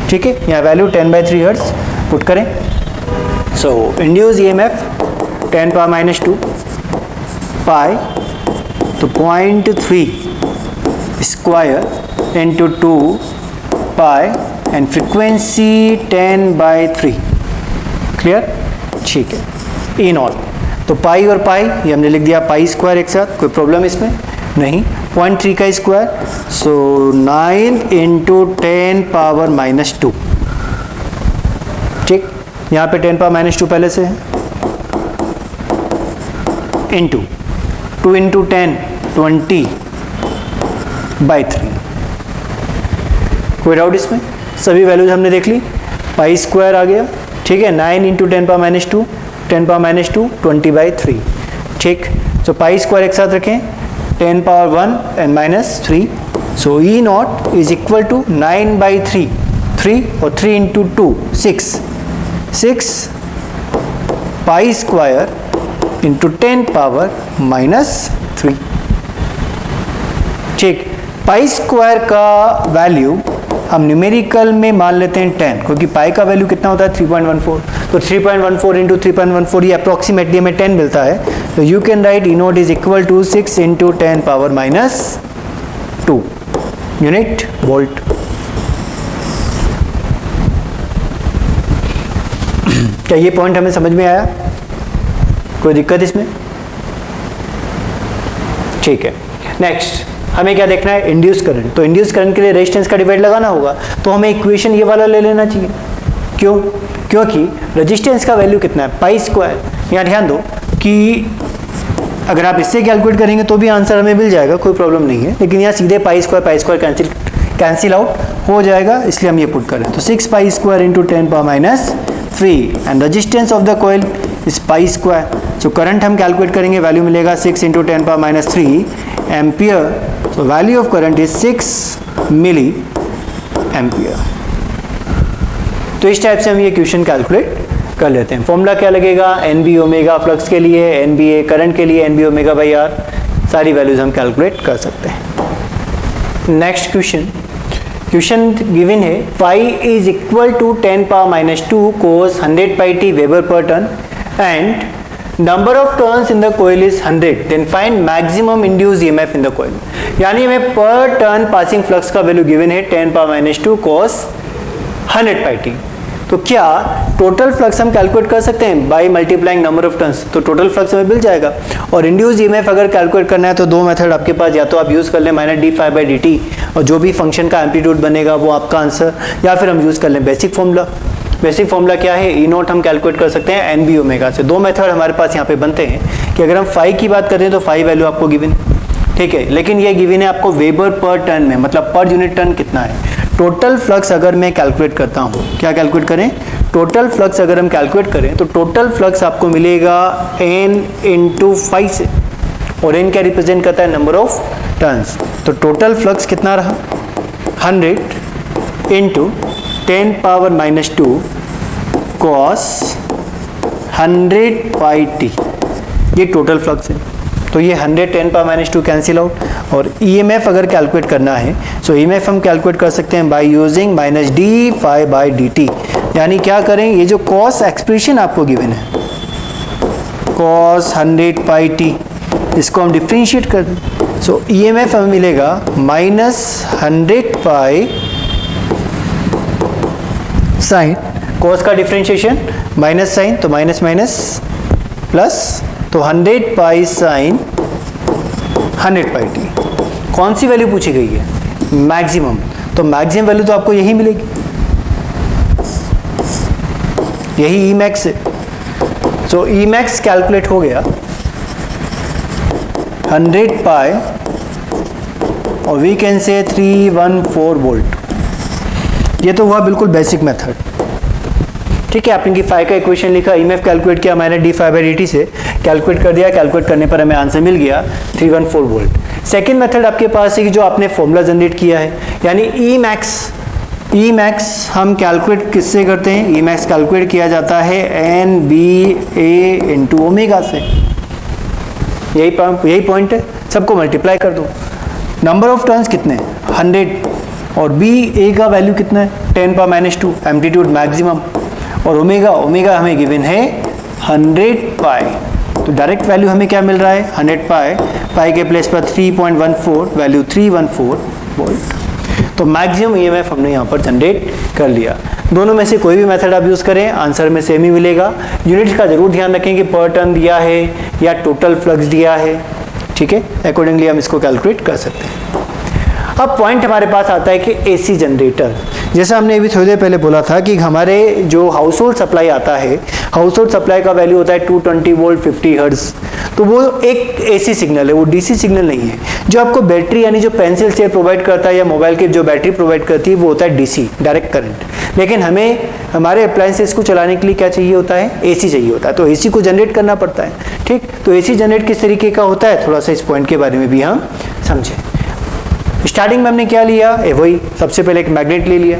ठीक है, यहाँ वैल्यू 10/3 हर्ट्ज पुट करें। सो इंड्यूस्ड ईएमएफ 10⁻² पाई, तो 0.3 square into 2 pi and frequency 10/3। Clear? ठीक है। ई नॉट, तो पाई और पाई ये हमने लिख दिया पाई स्क्वायर एक साथ, कोई प्रॉब्लम इसमें नहीं। 0.3 का स्क्वायर, सो 9 × 10⁻²। ठीक, यहाँ पे 10⁻² पहले से है, इंटू 2 × 10 20/3। कोई डाउट इसमें? सभी वैल्यूज हमने देख ली। पाई स्क्वायर आ गया, ठीक है। 9 × 10⁻², 10⁻² 20/3। ठीक, तो पाई स्क्वायर एक साथ रखें, 10⁻1 and -3, so E naught is equal to 9/3, 3 और 3 × 2 6 पाई स्क्वायर इंटू 10⁻−3। ठीक, पाई स्क्वायर का वैल्यू हम न्यूमेरिकल में मान लेते हैं 10, क्योंकि पाई का वैल्यू कितना होता है? 3.14। तो 3.14 इंटू 3.14 ये अप्रोक्सीमेटली हमें 10 मिलता है। तो you can write E naught is equal to 6 × 10⁻² unit volt. क्या ये पॉइंट हमें समझ में आया? कोई दिक्कत इसमें? ठीक है। नेक्स्ट हमें क्या देखना है? Induce current. तो इंड्यूस करंट के लिए रेजिस्टेंस का डिवाइड लगाना होगा, तो हमें इक्वेशन ये वाला ले लेना चाहिए। क्यों? क्योंकि रेजिस्टेंस का वैल्यू कितना है? Pi square. यहाँ ध्यान दो कि अगर आप इससे कैलकुलेट करेंगे तो भी आंसर हमें मिल जाएगा, कोई प्रॉब्लम नहीं है, लेकिन यहाँ सीधे पाई स्क्वायर कैंसिल आउट हो जाएगा, इसलिए हम ये पुट करें। तो 6 pi square into 10⁻³ and resistance of the coil is pi square. जो करंट हम कैलकुलेट करेंगे वैल्यू मिलेगा 6 × 10⁻³ ampere. So value of current is 6 milli ampere. तो इस टाइप से हम ये क्वेश्चन कैलकुलेट कर लेते हैं। फॉर्मूला क्या लगेगा? NB ओमेगा फ्लक्स के लिए, NBA करंट के लिए, NB ओमेगा बाई R, सारी वैल्यूज हम कैलकुलेट कर सकते हैं। नेक्स्ट क्वेश्चन गिवन है, phi is equal to 10⁻² cos 100πt weber पर turn and number of turns in the coil is 100, then find maximum induced EMF in the coil। यानी हमें पर टर्न पासिंग फ्लक्स का value given है 10⁻² cos 100πt। तो क्या total flux हम calculate कर सकते हैं by multiplying number of turns? तो टोटल फ्लक्स हमें मिल जाएगा। और इंड्यूस्ड ईएमएफ अगर कैलकुलेट करना है तो दो मेथड आपके पास, या तो आप यूज कर लें -dφ/dt और जो भी फंक्शन का एम्पलीट्यूड बनेगा वो आपका आंसर, या फिर हम यूज कर लें बेसिक फॉर्मूला। बेसिक फॉर्मूला क्या है? ई नोट हम कैलकुलेट कर सकते हैं NB ओमेगा से। दो मेथड हमारे पास यहाँ पे बनते हैं कि अगर हम फाई की बात करते हैं तो फाई वैल्यू आपको गिवन, ठीक है, लेकिन ये गिवन है आपको वेबर पर टर्न में, मतलब पर यूनिट टर्न कितना है। टोटल फ्लक्स अगर मैं कैलकुलेट करता हूँ, क्या कैलकुलेट करें? टोटल फ्लक्स अगर हम कैलकुलेट करें तो टोटल फ्लक्स आपको मिलेगा N × φ से, और N क्या रिप्रेजेंट करता है? Number of turns. तो टोटल फ्लक्स कितना रहा? 100 × 10⁻² cos 100πt, ये टोटल फ्लक्स है। तो ये 100 10⁻² कैंसिल आउट। और EMF अगर कैलकुलेट करना है, सो EMF हम कैलकुलेट कर सकते हैं बाय यूजिंग -dφ/dt। यानी क्या करें? ये जो cos एक्सप्रेशन आपको गिवन है cos 100πt, इसको हम डिफ्रेंशिएट कर दें। सो EMF हमें मिलेगा -100π साइन, cos का डिफ्रेंशिएशन माइनस साइन, तो माइनस माइनस प्लस, तो 100π साइन 100πt। कौन सी वैल्यू पूछी गई है? मैक्सिमम। तो मैक्सिमम वैल्यू तो आपको यही मिलेगी, यही Emax है। सो Emax कैलकुलेट हो गया 100π और वी कैन से 314 वोल्ट। ये तो हुआ बिल्कुल बेसिक मेथड, ठीक है। आपने कि फाई का इक्वेशन लिखा, EMF कैलकुलेट किया, मैंने dφ/dt से कैलकुलेट कर दिया। कैलकुलेट करने पर हमें आंसर मिल गया 314 वोल्ट। सेकेंड मेथड आपके पास है कि जो आपने फॉर्मूला जनरेट किया है, यानी ई मैक्स हम कैलकुलेट किससे करते हैं? ई मैक्स कैलकुलेट किया जाता है एन बी ए इंटू ओमेगा से। यही पॉइंट है, सबको मल्टीप्लाई कर दो। नंबर ऑफ टर्न्स कितने? 100 और बी ए का वैल्यू कितना है? 10⁻², एम्पलीट्यूड मैक्सिमम, और ओमेगा हमें गिवन है 100 पाई। तो डायरेक्ट वैल्यू हमें क्या मिल रहा है? 100 पाई के प्लेस पर 3.14, वैल्यू 314 वोल्ट। तो मैक्सिमम ईएमएफ हमने यहाँ पर जनरेट कर लिया। दोनों में से कोई भी मेथड आप यूज़ करें, आंसर में सेम ही मिलेगा। यूनिट्स का जरूर ध्यान रखें कि पर टर्न दिया है या टोटल फ्लक्स दिया है, ठीक है, अकॉर्डिंगली हम इसको कैलकुलेट कर सकते हैं। अब पॉइंट हमारे पास आता है कि एसी जनरेटर, जैसा हमने अभी थोड़ी देर पहले बोला था कि हमारे जो हाउस होल्ड सप्लाई आता है, हाउस होल्ड सप्लाई का वैल्यू होता है 220 वोल्ट 50 हर्ट्ज। तो वो एक एसी सिग्नल है, वो डीसी सिग्नल नहीं है। जो आपको बैटरी यानी जो पेंसिल से प्रोवाइड करता है या मोबाइल की जो बैटरी प्रोवाइड करती है वो होता है डीसी, डायरेक्ट करंट। लेकिन हमें हमारे अप्लायंसेस को चलाने के लिए क्या चाहिए होता है? एसी चाहिए होता है। तो एसी को जनरेट करना पड़ता है, ठीक। तो एसी जनरेट किस तरीके का होता है, थोड़ा सा इस पॉइंट के बारे में भी हम समझें। स्टार्टिंग में हमने क्या लिया? वही सबसे पहले एक मैग्नेट ले लिया,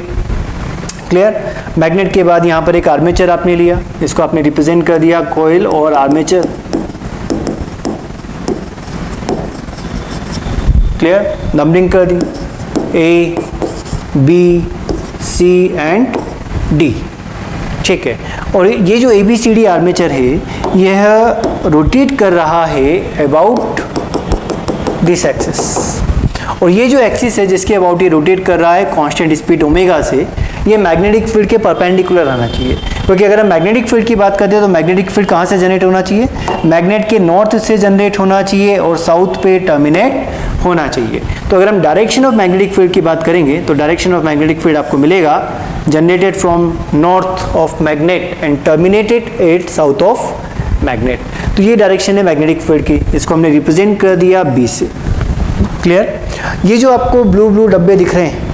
क्लियर। मैग्नेट के बाद यहाँ पर एक आर्मेचर आपने लिया, इसको आपने रिप्रेजेंट कर दिया कॉइल और आर्मेचर, क्लियर। नंबरिंग कर दी A B C and D, ठीक है। और ये जो A B C D armature है यह रोटेट कर रहा है अबाउट दिस एक्सिस, और ये जो एक्सिस है जिसके अबाउट ये रोटेट कर रहा है कांस्टेंट स्पीड ओमेगा से, ये मैग्नेटिक फील्ड के परपेंडिकुलर आना चाहिए। क्योंकि अगर हम मैग्नेटिक फील्ड की बात करते हैं तो मैग्नेटिक फील्ड कहाँ से जनरेट होना चाहिए? मैग्नेट के नॉर्थ से जनरेट होना चाहिए और साउथ पे टर्मिनेट होना चाहिए। तो अगर हम डायरेक्शन ऑफ मैग्नेटिक फील्ड की बात करेंगे तो डायरेक्शन ऑफ मैग्नेटिक फील्ड आपको मिलेगा generated from north of magnet and terminated at south of magnet. तो ये डायरेक्शन है मैग्नेटिक फील्ड की, इसको हमने रिप्रेजेंट कर दिया बी से, क्लियर। ये जो आपको ब्लू ब्लू डब्बे दिख रहे हैं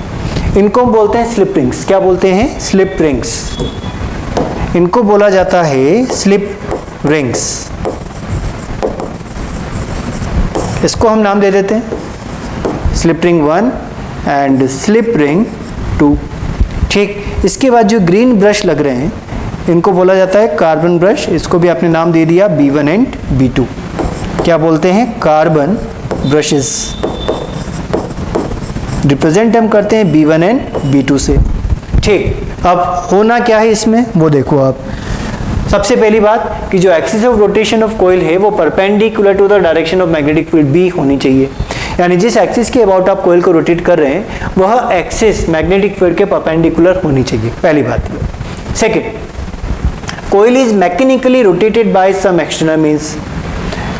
इनको हम बोलते हैं स्लिप रिंग्स। क्या बोलते हैं? Slip rings. इनको बोला जाता है स्लिप रिंग्स। इसको हम नाम दे देते हैं slip ring 1 and slip ring 2, ठीक। इसके बाद जो ग्रीन ब्रश लग रहे हैं इनको बोला जाता है कार्बन ब्रश, इसको भी आपने नाम दे दिया B1 एंड B2। क्या बोलते हैं? Carbon brushes. रिप्रेजेंट हम करते हैं B1 एंड B2 से, ठीक। अब होना क्या है इसमें वो देखो आप। सबसे पहली बात कि जो axis of rotation of coil है वो perpendicular to the direction of magnetic field B होनी चाहिए, यानी जिस एक्सिस के अबाउट आप कॉइल को रोटेट कर रहे हैं वह एक्सिस मैग्नेटिक फील्ड के परपेंडिकुलर होनी चाहिए, पहली बात ये। Second, coil is mechanically rotated by some external means.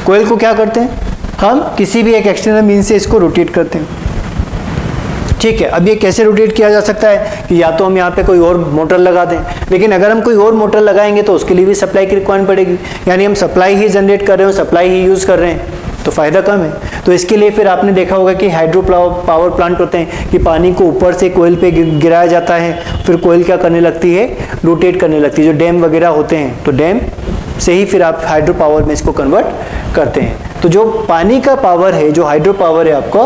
Coil को क्या करते हैं हम? किसी भी एक एक्सटर्नल मीन्स से इसको रोटेट करते हैं, ठीक है। अब ये कैसे रोटेट किया जा सकता है कि या तो हम यहाँ पे कोई और मोटर लगा दें, लेकिन अगर हम कोई और मोटर लगाएंगे तो उसके लिए भी सप्लाई की रिक्वायरमेंट पड़ेगी, यानी हम सप्लाई ही जनरेट कर रहे हो, सप्लाई ही यूज़ कर रहे हैं तो फ़ायदा कम है। तो इसके लिए फिर आपने देखा होगा कि हाइड्रो पावर प्लांट होते हैं कि पानी को ऊपर से कोयल पे गिराया जाता है, फिर कोयल क्या करने लगती है? रोटेट करने लगती है। जो डैम वगैरह होते हैं तो डैम से ही फिर आप हाइड्रो पावर में इसको कन्वर्ट करते हैं। तो जो पानी का पावर है, जो हाइड्रो पावर है आपका,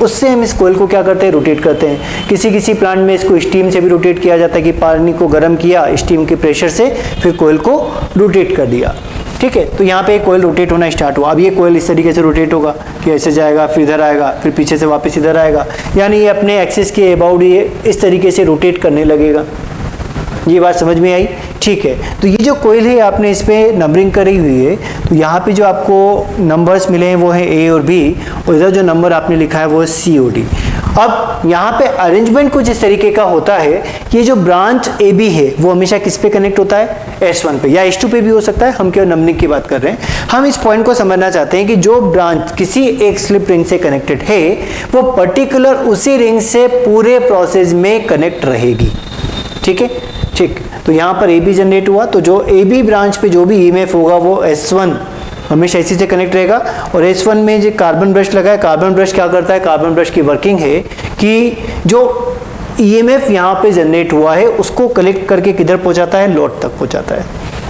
उससे हम इस कोयल को क्या करते हैं? रोटेट करते हैं। किसी प्लांट में इसको स्टीम से भी रोटेट किया जाता है कि पानी को गर्म किया स्टीम के प्रेशर से, फिर कोयल को रोटेट कर दिया, ठीक है। तो यहाँ पे कोयल रोटेट होना स्टार्ट हुआ। अब ये कोयल इस तरीके से रोटेट होगा कि ऐसे जाएगा, फिर इधर आएगा, फिर पीछे से वापस इधर आएगा, यानी ये अपने एक्सिस के अबाउट ये इस तरीके से रोटेट करने लगेगा। ये बात समझ में आई, ठीक है। तो ये जो कॉइल है आपने इस पे नंबरिंग करी हुई है, तो यहाँ पे जो आपको नंबर्स मिले हैं वो है ए और बी, और इधर जो नंबर आपने लिखा है वो है सी और डी। अब यहाँ पे अरेंजमेंट कुछ इस तरीके का होता है कि जो ब्रांच ए बी है वो हमेशा किस पे कनेक्ट होता है? S1 पे या S2 पे भी हो सकता है, हम केवल नंबरिंग की बात कर रहे हैं। हम इस पॉइंट को समझना चाहते हैं कि जो ब्रांच किसी एक स्लिप रिंग से कनेक्टेड है वो पर्टिकुलर उसी रिंग से पूरे प्रोसेस में कनेक्ट रहेगी, ठीक है, ठीक। तो यहाँ पर ए बी जनरेट हुआ, तो जो ए बी ब्रांच पे जो भी ईएमएफ होगा वो S1 हमेशा इसी से कनेक्ट रहेगा। और S1 में जो कार्बन ब्रश लगा है, कार्बन ब्रश क्या करता है? कार्बन ब्रश की वर्किंग है कि जो ईएमएफ यहाँ पे जनरेट हुआ है उसको कलेक्ट करके किधर पहुँचाता है? लोड तक पहुँचाता है।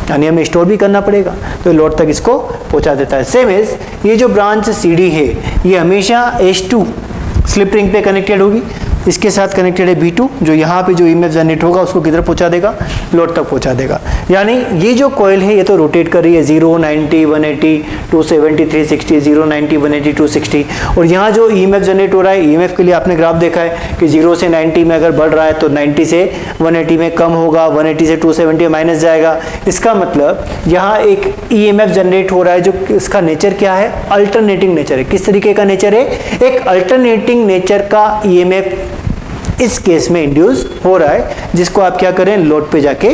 यानी हमें स्टोर भी करना पड़ेगा, तो लोड तक इसको पहुंचा देता है। सेम एज ये जो ब्रांच CD है ये हमेशा H2 स्लिप रिंग पे कनेक्टेड होगी, इसके साथ कनेक्टेड है B2 जो यहाँ पे जो ईएमएफ जनरेट होगा उसको किधर पहुंचा देगा, लोड तक पहुंचा देगा। यानी ये जो कॉइल है ये तो रोटेट कर रही है 0, 90, 180, 270, 360, 0, 90, 180, 260, और यहाँ जो ईएमएफ जनरेट हो रहा है, ईएमएफ के लिए आपने ग्राफ देखा है कि 0 से 90 में अगर बढ़ रहा है तो 90 से 180 में कम होगा, 180 से 270 में माइनस जाएगा। इसका मतलब यहाँ एक ईएमएफ जनरेट हो रहा है जो इसका नेचर क्या है, अल्टरनेटिंग नेचर है। किस तरीके का नेचर है, एक अल्टरनेटिंग नेचर का ईएमएफ इस केस में इंड्यूस हो रहा है, जिसको आप क्या करें, लोड पे जाके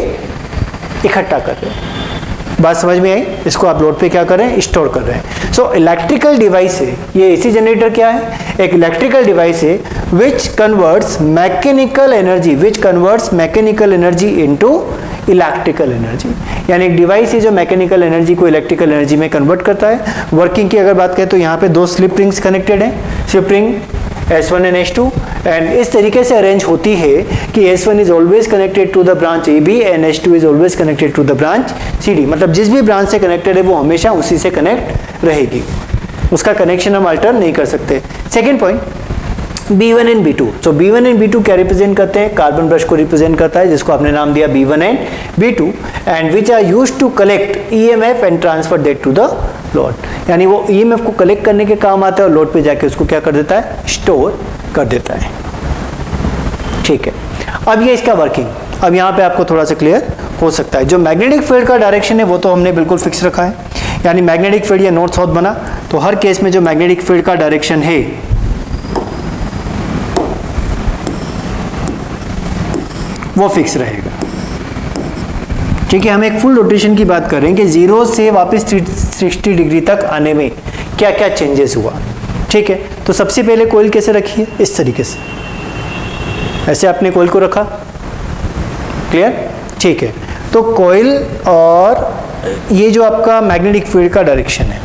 इकट्ठा कर रहे हैं। बात समझ में आई? इसको आप लोड पे क्या करें, स्टोर कर रहे हैं। सो इलेक्ट्रिकल डिवाइस है ये, एसी जनरेटर क्या है, एक इलेक्ट्रिकल डिवाइस है which converts mechanical energy into electrical energy. यानी एक डिवाइस है जो मैकेनिकल एनर्जी को इलेक्ट्रिकल एनर्जी में कन्वर्ट करता है। वर्किंग की अगर बात करें तो यहाँ पे दो स्लिप रिंग्स कनेक्टेड हैं, slip ring S1 and S2, and इस तरीके से अरेंज होती है कि S1 is always connected to the branch AB and S2 is always connected to the branch CD। मतलब जिस भी ब्रांच से कनेक्टेड है वो हमेशा उसी से कनेक्ट रहेगी, उसका कनेक्शन हम अल्टर नहीं कर सकते। Second point, B1 and B2। So B1 and B2 क्या रिप्रेजेंट करते हैं, कार्बन ब्रश को रिप्रेजेंट करता है, जिसको आपने नाम दिया B1 and B2, and which are used to collect EMF and transfer that to the load. यानी वो EMF को कलेक्ट करने के काम आता है और लोड पे जाके उसको क्या कर देता है, स्टोर कर देता है। ठीक है, अब ये इसका वर्किंग, अब यहाँ पे आपको थोड़ा सा क्लियर हो सकता है। जो मैग्नेटिक फील्ड का डायरेक्शन है वो तो हमने बिल्कुल फिक्स रखा है, यानी मैग्नेटिक फील्ड या नॉर्थ साउथ बना तो हर केस में जो मैग्नेटिक फील्ड का डायरेक्शन है वो फिक्स रहेगा। ठीक है, हम एक फुल रोटेशन की बात कर रहे हैं कि 0 से वापस 360 डिग्री तक आने में क्या क्या चेंजेस हुआ। ठीक है, तो सबसे पहले कोयल कैसे रखी है, इस तरीके से, ऐसे आपने कोयल को रखा, क्लियर। ठीक है, तो कोयल और ये जो आपका मैग्नेटिक फील्ड का डायरेक्शन है,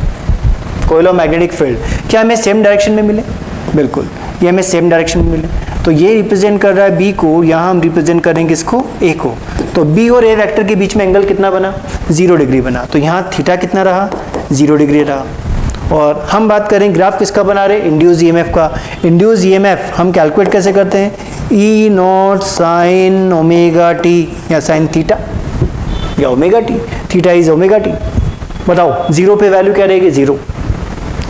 कोयल और मैग्नेटिक फील्ड क्या हमें सेम डायरेक्शन में मिले, बिल्कुल ये हमें सेम डायरेक्शन में मिले। तो ये रिप्रेजेंट कर रहा है B को, यहाँ हम रिप्रेजेंट करेंगे इसको A को। तो B और A वेक्टर के बीच में एंगल कितना बना, 0 डिग्री बना। तो यहाँ थीटा कितना रहा, 0 डिग्री रहा। और हम बात करें ग्राफ किसका बना रहे, इंड्यूस EMF का। इंड्यूस EMF हम कैलकुलेट कैसे करते हैं, E0 साइन ओमेगा t या साइन थीटा या omega t, theta is omega t। बताओ 0 पे वैल्यू क्या रहेगी,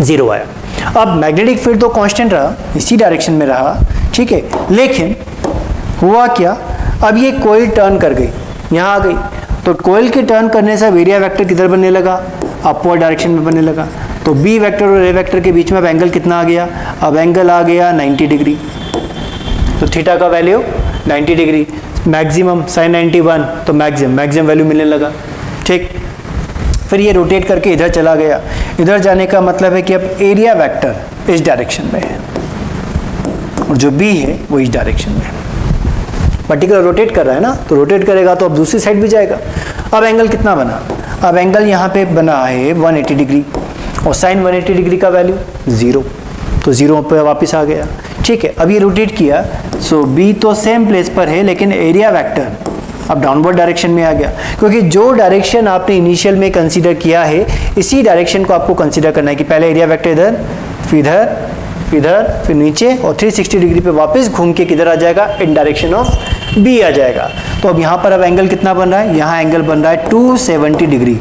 0 आया। अब मैग्नेटिक फील्ड तो कांस्टेंट रहा, इसी डायरेक्शन में रहा, ठीक है, लेकिन हुआ क्या, अब ये कोयल टर्न कर गई, यहाँ आ गई, तो कोयल के टर्न करने से एरिया वेक्टर किधर बनने लगा, अपवर्ड डायरेक्शन में बनने लगा। तो B वेक्टर और A वेक्टर के बीच में अब एंगल कितना आ गया, अब एंगल आ गया 90 डिग्री। तो थीटा का वैल्यू 90 डिग्री, मैक्सिमम साइन 91, तो मैक्सिमम वैल्यू मिलने लगा। ठीक, फिर ये रोटेट करके इधर चला गया। इधर जाने का मतलब है कि अब एरिया वेक्टर इस डायरेक्शन में है और जो B है वो इस डायरेक्शन में है। पर्टिकुलर रोटेट कर रहा है ना, तो रोटेट करेगा तो अब दूसरी साइड भी जाएगा। अब एंगल कितना बना, अब एंगल यहाँ पे बना है 180 डिग्री और साइन 180 डिग्री का वैल्यू 0, तो 0 पे वापस आ गया। ठीक है, अब ये रोटेट किया, सो B तो सेम प्लेस पर है लेकिन एरिया वेक्टर अब डाउनवर्ड डायरेक्शन में आ गया, क्योंकि जो डायरेक्शन आपने इनिशियल में कंसीडर किया है इसी डायरेक्शन को आपको कंसीडर करना है कि पहले एरिया वेक्टर इधर, फिर इधर, इधर, फिर नीचे और 360 डिग्री पे वापस घूम के किधर आ जाएगा, इन डायरेक्शन ऑफ B आ जाएगा। तो अब यहाँ पर अब एंगल कितना बन रहा है, यहाँ एंगल बन रहा है 270 डिग्री,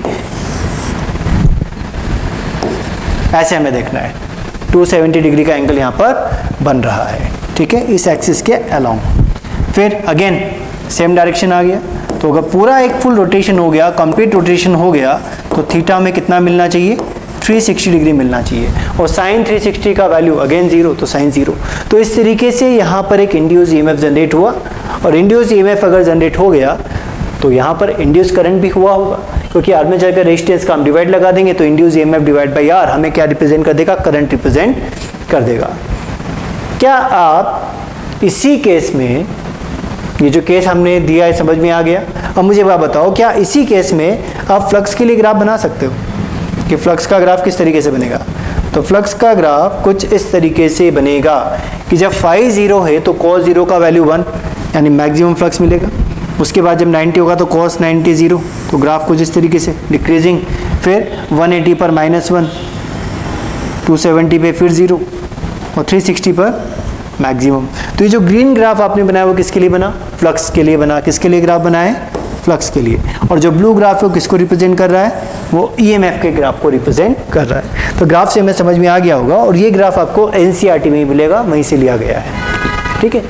ऐसे हमें देखना है 270 डिग्री का एंगल यहाँ पर बन रहा है। ठीक है, इस एक्सिस के अलोंग। फिर अगेन सेम डायरेक्शन आ गया, तो अगर पूरा एक फुल रोटेशन हो गया, कंप्लीट रोटेशन हो गया, तो थीटा में कितना मिलना चाहिए, 360 डिग्री मिलना चाहिए, और साइन 360 का वैल्यू अगेन 0, तो साइन 0। तो इस तरीके से यहाँ पर एक इंड्यूस EMF जनरेट हुआ, और इंड्यूस EMF अगर जनरेट हो गया तो यहाँ पर इंड्यूस करंट भी हुआ होगा, क्योंकि आर्मेचर का रेजिस्टेंस का हम डिवाइड लगा देंगे तो induce EMF divide by R हमें क्या रिप्रेजेंट कर देगा, करंट रिप्रेजेंट कर देगा। क्या आप इसी केस में, ये जो केस हमने दिया है समझ में आ गया। अब मुझे बात बताओ, क्या इसी केस में आप फ्लक्स के लिए ग्राफ बना सकते हो कि फ्लक्स का ग्राफ किस तरीके से बनेगा? तो फ्लक्स का ग्राफ कुछ इस तरीके से बनेगा कि जब phi 0 है तो cos 0 का वैल्यू 1, यानी मैक्सिमम फ्लक्स मिलेगा। उसके बाद जब 90 होगा तो cos 90 0, तो ग्राफ कुछ इस तरीके से डिक्रीजिंग, फिर 180 पर -1, 270 पे फिर 0 और 360 पर मैक्सिमम। तो ये जो ग्रीन ग्राफ आपने बनाया वो किसके लिए बना? फ्लक्स के लिए बना। किसके लिए ग्राफ बनाए? फ्लक्स के लिए। और जो ब्लू ग्राफ है वो किसको रिप्रेजेंट कर रहा है? वो ईएमएफ के ग्राफ को रिप्रेजेंट कर रहा है। तो ग्राफ से हमें समझ में आ गया होगा, और ये ग्राफ आपको एनसीईआरटी में ही मिलेगा, वहीं से लिया गया है। ठीक है,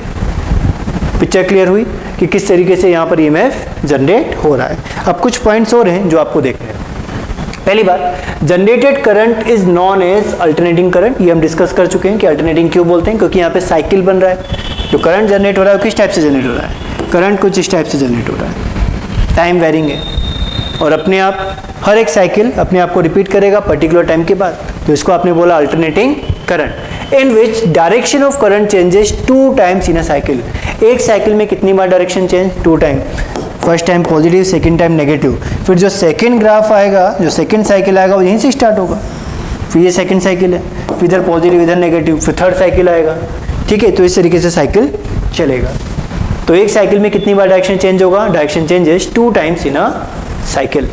पिक्चर क्लियर हुई कि किस तरीके से यहाँ पर ईएमएफ जनरेट हो रहा है। अब कुछ पॉइंट्स और हैं जो आपको देखने हैं। पहली बात, generated current is known as alternating current. ये हम डिस्कस कर चुके हैं कि अल्टरनेटिंग क्यों बोलते हैं, क्योंकि यहाँ पे साइकिल बन रहा है। जो करंट जनरेट हो रहा है किस टाइप से जनरेट हो रहा है? करंट कुछ इस टाइप से जनरेट हो रहा है, टाइम वेरिंग है, और अपने आप हर एक साइकिल अपने आप को रिपीट करेगा पर्टिकुलर टाइम के बाद। तो इसको आपने बोला alternating current, in which direction of current changes 2 times in a cycle. एक साइकिल में कितनी बार direction change? 2 time. First time positive, second time negative. फिर जो सेकंड ग्राफ आएगा, जो सेकंड साइकिल आएगा वो यहीं से स्टार्ट होगा। फिर ये सेकंड साइकिल है, फिर इधर पॉजिटिव इधर नेगेटिव, फिर थर्ड साइकिल आएगा। ठीक है, तो इस तरीके से साइकिल चलेगा। तो एक साइकिल में कितनी बार डायरेक्शन चेंज होगा? Direction changes 2 times in a cycle.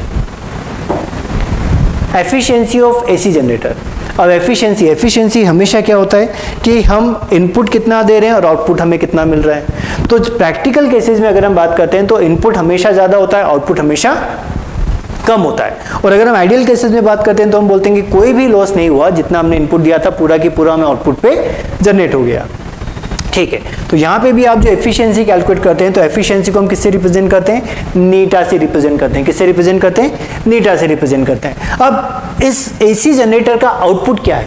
Efficiency of AC generator. अब एफिशिएंसी हमेशा क्या होता है कि हम इनपुट कितना दे रहे हैं और आउटपुट हमें कितना मिल रहा है। तो प्रैक्टिकल केसेस में अगर हम बात करते हैं तो इनपुट हमेशा ज़्यादा होता है, आउटपुट हमेशा कम होता है। और अगर हम आइडियल केसेस में बात करते हैं तो हम बोलते हैं कि कोई भी लॉस नहीं हुआ, जितना हमने इनपुट दिया था पूरा की पूरा हमें आउटपुट पे जनरेट हो गया। ठीक है, तो यहाँ पे भी आप जो एफिशिएंसी कैलकुलेट करते हैं तो एफिशिएंसी को हम किससे रिप्रेजेंट करते हैं? नीटा से रिप्रेजेंट करते हैं। किससे रिप्रेजेंट करते हैं? नीटा से रिप्रेजेंट करते हैं। अब इस एसी जनरेटर का आउटपुट क्या है?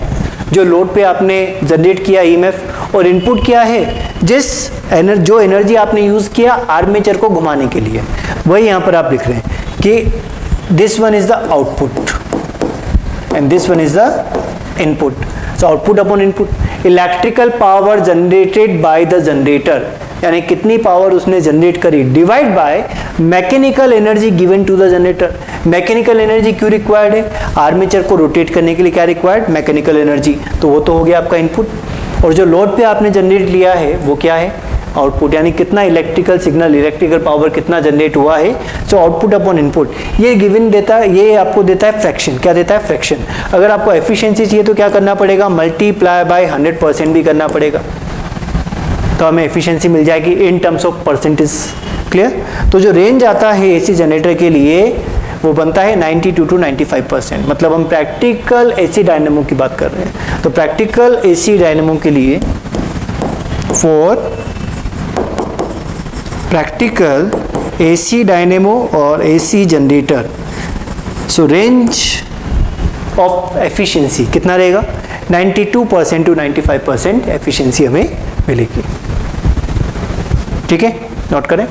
जो लोड पे आपने जनरेट किया ईएमएफ, और इनपुट क्या है? जो एनर्जी आपने यूज किया आर्मेचर को घुमाने के लिए, वही यहाँ पर आप लिख रहे हैं कि this one is the output and this one is the input. So output upon input, electrical power generated by the generator, यानी कितनी पावर उसने जनरेट करी, divide by mechanical energy given to the generator. Mechanical energy क्यों required है? Armature को rotate करने के लिए क्या रिक्वायर्ड? Mechanical energy. तो वो तो हो गया आपका इनपुट। और जो लोड पे आपने जनरेट लिया है वो क्या है? आउटपुट, यानी कितना इलेक्ट्रिकल सिग्नल, इलेक्ट्रिकल पावर कितना जनरेट हुआ है। सो आउटपुट अपॉन इनपुट, ये गिवन देता है, ये आपको देता है फ्रैक्शन। क्या देता है? फ्रैक्शन। अगर आपको एफिशिएंसी चाहिए तो क्या करना पड़ेगा? मल्टीप्लाई बाय 100% भी करना पड़ेगा, तो हमें एफिशिएंसी मिल जाएगी in terms of percentage. Clear? तो जो रेंज आता है एसी जनरेटर के लिए वो बनता है 92 to 95%। मतलब हम प्रैक्टिकल एसी डायनेमो की बात कर रहे हैं। तो प्रैक्टिकल एसी डायनेमो के लिए फॉर प्रैक्टिकल एसी डायनेमो और AC generator, so range of efficiency कितना रहेगा? 92% to 95% एफिशिएंसी हमें मिलेगी। ठीक है, नोट करें।